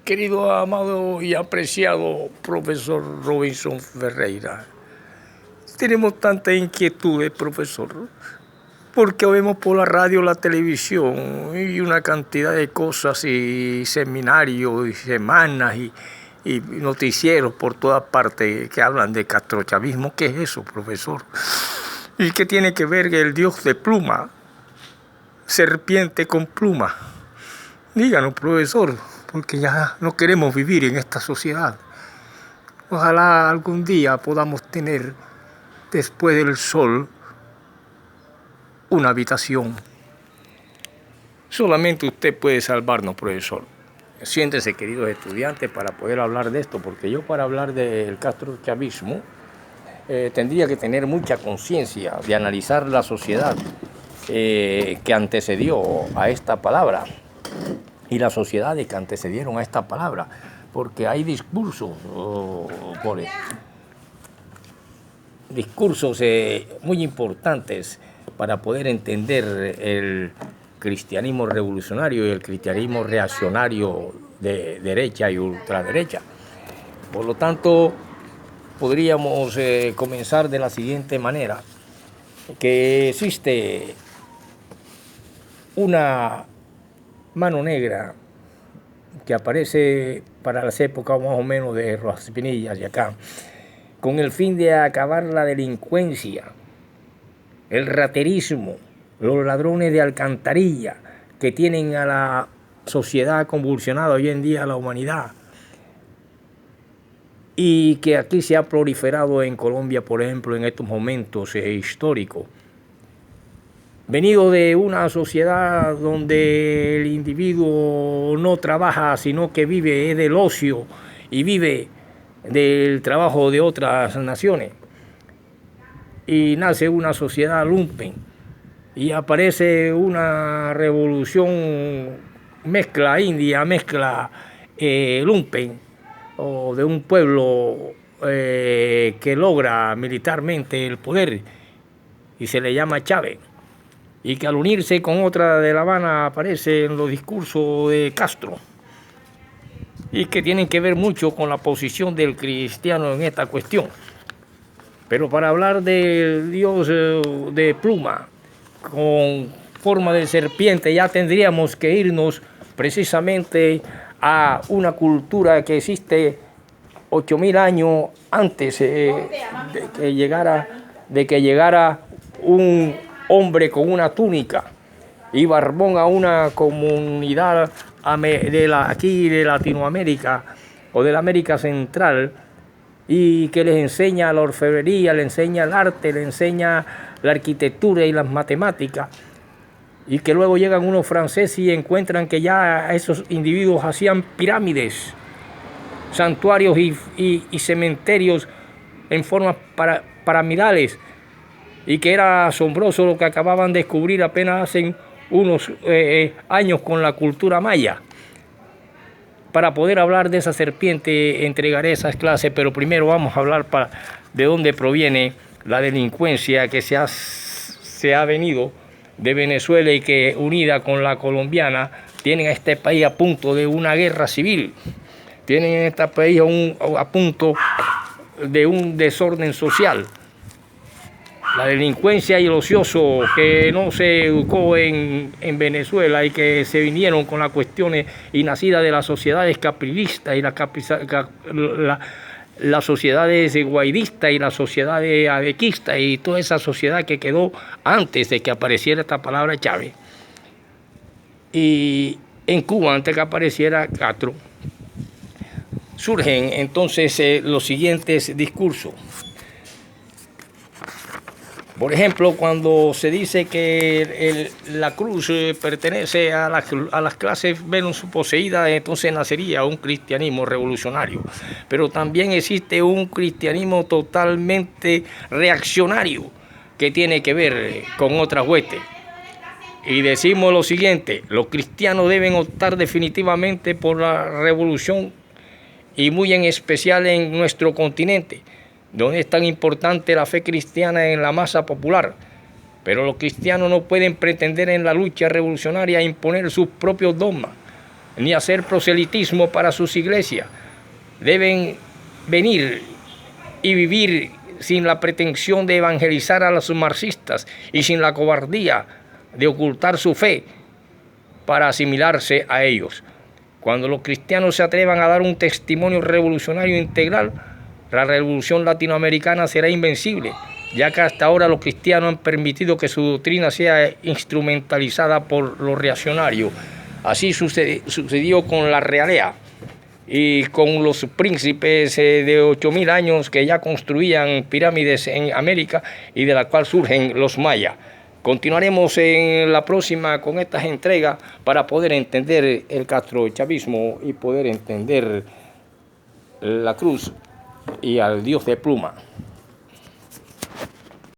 Querido, amado y apreciado profesor Robinson Ferreira, tenemos tantas inquietudes, profesor, porque vemos por la radio, la televisión y una cantidad de cosas y seminarios y semanas y noticieros por todas partes que hablan de castrochavismo. ¿Qué es eso, profesor? ¿Y qué tiene que ver el dios de pluma, serpiente con pluma? Díganos, profesor, porque ya no queremos vivir en esta sociedad. Ojalá algún día podamos tener, después del sol, una habitación. Solamente usted puede salvarnos, profesor. Siéntese, queridos estudiantes, para poder hablar de esto, porque yo para hablar del castrochavismo tendría que tener mucha conciencia de analizar la sociedad que antecedió a esta palabra y las sociedades que antecedieron a esta palabra, porque hay discursos muy importantes para poder entender el cristianismo revolucionario y el cristianismo reaccionario de derecha y ultraderecha. Por lo tanto, podríamos comenzar de la siguiente manera, que existe una mano negra que aparece para las épocas más o menos de Rojas Pinillas y acá, con el fin de acabar la delincuencia, el raterismo, los ladrones de alcantarilla que tienen a la sociedad convulsionada hoy en día, a la humanidad, y que aquí se ha proliferado en Colombia, por ejemplo, en estos momentos históricos. Venido de una sociedad donde el individuo no trabaja, sino que vive del ocio y vive del trabajo de otras naciones. Y nace una sociedad lumpen y aparece una revolución mezcla india, mezcla lumpen, o de un pueblo que logra militarmente el poder y se le llama Chávez, y que al unirse con otra de La Habana aparece en los discursos de Castro, y que tienen que ver mucho con la posición del cristiano en esta cuestión. Pero para hablar del dios de pluma con forma de serpiente ya tendríamos que irnos precisamente a una cultura que existe 8.000 años antes de que llegara un hombre con una túnica y barbón a una comunidad aquí de Latinoamérica o de la América Central, y que les enseña la orfebrería, les enseña el arte, les enseña la arquitectura y las matemáticas, y que luego llegan unos franceses y encuentran que ya esos individuos hacían pirámides, santuarios y cementerios en formas piramidales, y que era asombroso lo que acababan de descubrir apenas hace unos años con la cultura maya. Para poder hablar de esa serpiente entregaré esas clases, pero primero vamos a hablar de dónde proviene la delincuencia que se ha venido de Venezuela y que, unida con la colombiana, tienen a este país a punto de una guerra civil. Tienen a este país a punto de un desorden social. La delincuencia y el ocioso que no se educó en Venezuela y que se vinieron con las cuestiones y nacidas de las sociedades caprilistas y las sociedades guaidistas y las sociedades abequistas y toda esa sociedad que quedó antes de que apareciera esta palabra Chávez. Y en Cuba, antes que apareciera Castro, surgen entonces los siguientes discursos. Por ejemplo, cuando se dice que la cruz pertenece a las clases menos poseídas, entonces nacería un cristianismo revolucionario. Pero también existe un cristianismo totalmente reaccionario que tiene que ver con otras huestes. Y decimos lo siguiente: los cristianos deben optar definitivamente por la revolución, y muy en especial en nuestro continente, donde es tan importante la fe cristiana en la masa popular. Pero los cristianos no pueden pretender en la lucha revolucionaria imponer sus propios dogmas, ni hacer proselitismo para sus iglesias. Deben venir y vivir sin la pretensión de evangelizar a los marxistas y sin la cobardía de ocultar su fe para asimilarse a ellos. Cuando los cristianos se atrevan a dar un testimonio revolucionario integral, la revolución latinoamericana será invencible, ya que hasta ahora los cristianos han permitido que su doctrina sea instrumentalizada por los reaccionarios. Así sucedió con la realea y con los príncipes de 8.000 años que ya construían pirámides en América y de la cual surgen los mayas. Continuaremos en la próxima con estas entregas para poder entender el castrochavismo y poder entender la cruz y al Dios de pluma.